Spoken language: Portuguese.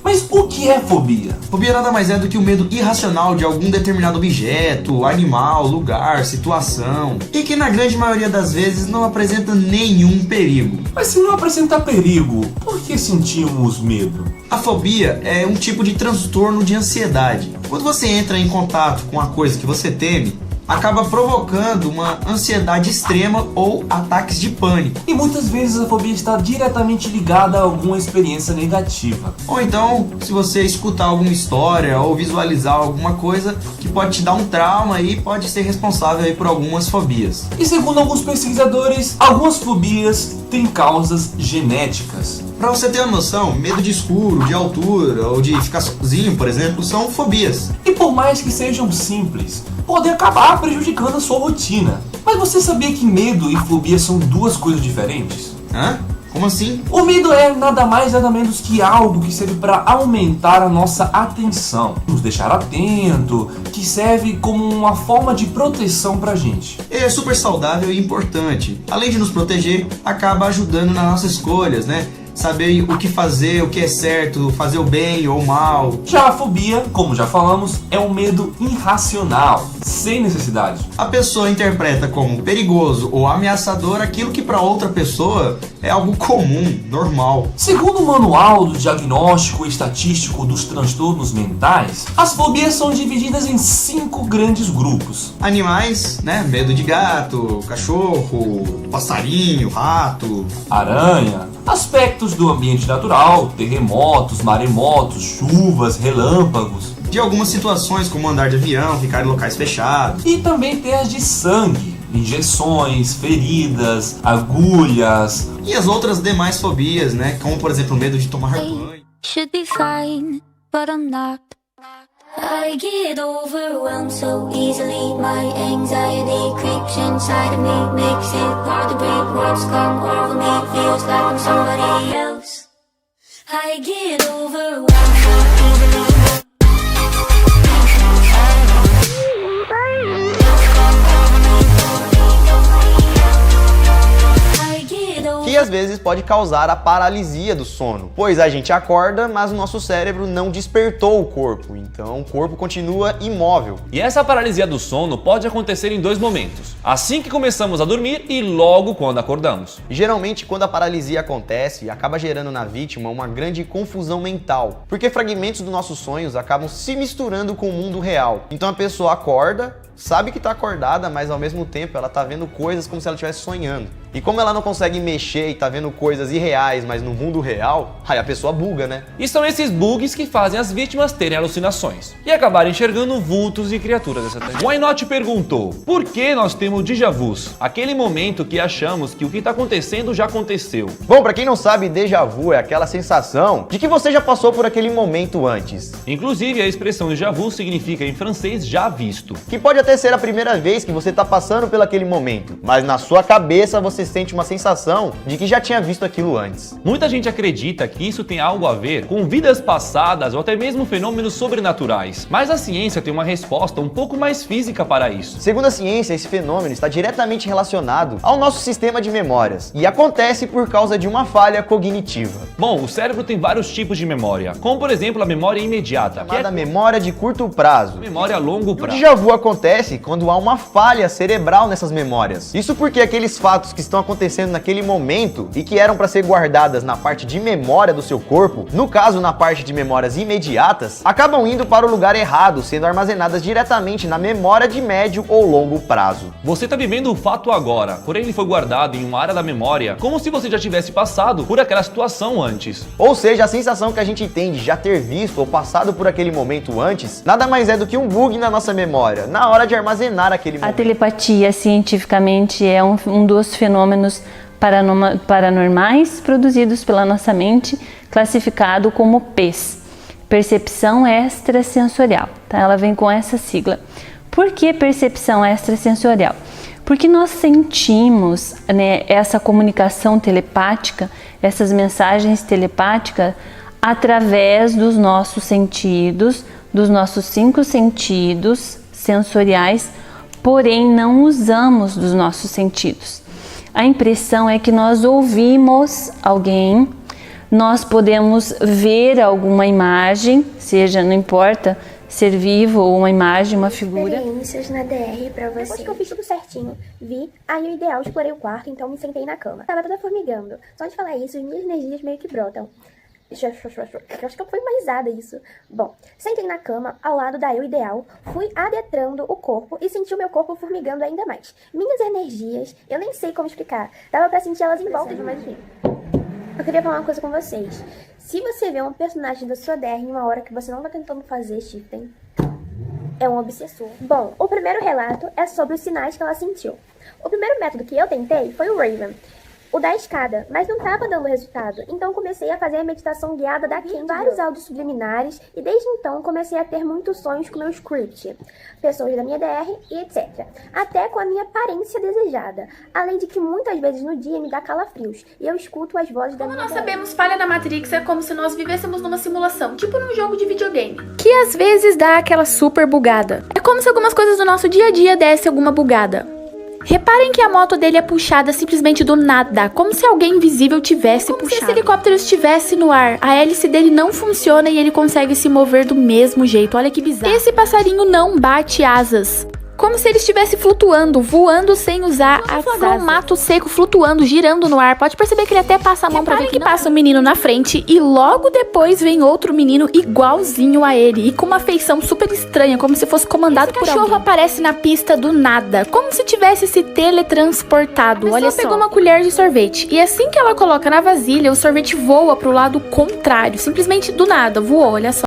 Mas o que é fobia? Fobia nada mais é do que o medo irracional de algum determinado objeto, animal, lugar, situação, e que na grande maioria das vezes não apresenta nenhum perigo. Mas se não apresentar perigo, por que sentimos medo? A fobia é um tipo de transtorno de ansiedade. Quando você entra em contato com a coisa que você teme, acaba provocando uma ansiedade extrema ou ataques de pânico. E muitas vezes a fobia está diretamente ligada a alguma experiência negativa. Ou então, se você escutar alguma história ou visualizar alguma coisa que pode te dar um trauma e pode ser responsável aí por algumas fobias. E segundo alguns pesquisadores, algumas fobias têm causas genéticas. Pra você ter uma noção, medo de escuro, de altura ou de ficar sozinho, por exemplo, são fobias. E por mais que sejam simples, podem acabar prejudicando a sua rotina. Mas você sabia que medo e fobia são duas coisas diferentes? Hã? Como assim? O medo é nada mais nada menos que algo que serve para aumentar a nossa atenção, nos deixar atento, que serve como uma forma de proteção pra gente. É super saudável e importante. Além de nos proteger, acaba ajudando nas nossas escolhas, né? Saber o que fazer, o que é certo, fazer o bem ou o mal. Já a fobia, como já falamos, é um medo irracional, sem necessidade. A pessoa interpreta como perigoso ou ameaçador aquilo que para outra pessoa é algo comum, normal. Segundo o Manual do Diagnóstico Estatístico dos Transtornos Mentais, as fobias são divididas em 5 grandes grupos. Animais, né? Medo de gato, cachorro, passarinho, rato, aranha. Aspectos do ambiente natural, terremotos, maremotos, chuvas, relâmpagos. De algumas situações, como andar de avião, ficar em locais fechados. E também tem as de sangue, injeções, feridas, agulhas. E as outras demais fobias, né? Como, por exemplo, o medo de tomar banho. Should be fine, but I'm not. I get overwhelmed so easily. My anxiety creeps inside of me, makes it hard to breathe. Words come over me, feels like I'm somebody else. I get overwhelmed so easily. Que às vezes pode causar a paralisia do sono, pois a gente acorda, mas o nosso cérebro não despertou o corpo, então o corpo continua imóvel. E essa paralisia do sono pode acontecer em 2 momentos: assim que começamos a dormir e logo quando acordamos. Geralmente, quando a paralisia acontece, acaba gerando na vítima uma grande confusão mental, porque fragmentos dos nossos sonhos acabam se misturando com o mundo real. Então a pessoa acorda, sabe que está acordada, mas ao mesmo tempo ela está vendo coisas como se ela estivesse sonhando. E como ela não consegue mexer e está vendo coisas irreais, mas no mundo real, aí a pessoa buga, né? E são esses bugs que fazem as vítimas terem alucinações e acabarem enxergando vultos e criaturas dessa terra. Why Not perguntou: por que nós temos déjà vus? Aquele momento que achamos que o que está acontecendo já aconteceu. Bom, para quem não sabe, déjà vu é aquela sensação de que você já passou por aquele momento antes. Inclusive, a expressão déjà vu significa em francês já visto. Que pode até ser a primeira vez que você está passando por aquele momento, mas na sua cabeça você sente uma sensação de que já tinha visto aquilo antes. Muita gente acredita que isso tem algo a ver com vidas passadas ou até mesmo fenômenos sobrenaturais, mas a ciência tem uma resposta um pouco mais física para isso. Segundo a ciência, esse fenômeno está diretamente relacionado ao nosso sistema de memórias e acontece por causa de uma falha cognitiva. Bom, o cérebro tem vários tipos de memória, como por exemplo a memória imediata, chamada memória de curto prazo, memória a longo prazo. O déjà vu acontece quando há uma falha cerebral nessas memórias. Isso porque aqueles fatos que estão acontecendo naquele momento e que eram para ser guardadas na parte de memória do seu corpo, no caso na parte de memórias imediatas, acabam indo para o lugar errado, sendo armazenadas diretamente na memória de médio ou longo prazo. Você está vivendo o fato agora, porém ele foi guardado em uma área da memória, como se você já tivesse passado por aquela situação antes. Ou seja, a sensação que a gente tem de já ter visto ou passado por aquele momento antes, nada mais é do que um bug na nossa memória, na hora de armazenar aquele momento. A telepatia, cientificamente, é um dos fenômenos paranormais produzidos pela nossa mente, classificado como PES, percepção extrasensorial, tá? Ela vem com essa sigla. Por que percepção extrasensorial? Porque nós sentimos, né, essa comunicação telepática, essas mensagens telepáticas através dos nossos sentidos, dos nossos 5 sentidos sensoriais, porém não usamos dos nossos sentidos. A impressão é que nós ouvimos alguém, nós podemos ver alguma imagem, seja, não importa, ser vivo ou uma imagem, uma figura. Experiências na DR pra você. Depois que eu fiz tudo certinho, vi, aí o ideal, explorei o quarto, então me sentei na cama. Tava toda formigando. Só de falar isso, minhas energias meio que brotam. Acho que foi uma risada isso. Bom, sentei na cama, ao lado da eu ideal, fui adentrando o corpo e senti o meu corpo formigando ainda mais. Minhas energias, eu nem sei como explicar. Dava pra sentir elas em volta de mais enfim. Eu queria falar uma coisa com vocês. Se você vê um personagem da sua DR em uma hora que você não tá tentando fazer, shifting, é um obsessor. Bom, o primeiro relato é sobre os sinais que ela sentiu. O primeiro método que eu tentei foi o Raven, o da escada, mas não estava dando resultado. Então comecei a fazer a meditação guiada da Candy, vários áudios subliminares, e desde então comecei a ter muitos sonhos com meu script, pessoas da minha DR e etc. Até com a minha aparência desejada. Além de que muitas vezes no dia me dá calafrios, e eu escuto as vozes da minha DR. Como nós sabemos, falha na Matrix é como se nós vivêssemos numa simulação, tipo num jogo de videogame, que às vezes dá aquela super bugada. É como se algumas coisas do nosso dia a dia dessem alguma bugada. Reparem que a moto dele é puxada simplesmente do nada, como se alguém invisível tivesse puxado. Se esse helicóptero estivesse no ar, a hélice dele não funciona e ele consegue se mover do mesmo jeito. Olha que bizarro. Esse passarinho não bate asas. Como se ele estivesse flutuando, voando sem usar as asas. Um mato seco flutuando, girando no ar. Pode perceber que ele até passa a mão pra ver que passa um menino na frente e logo depois vem outro menino igualzinho a ele e com uma feição super estranha, como se fosse comandado por alguém. O cachorro aparece na pista do nada, como se tivesse se teletransportado. Olha só. Pegou uma colher de sorvete e assim que ela coloca na vasilha, o sorvete voa pro lado contrário, simplesmente do nada, voou, olha só.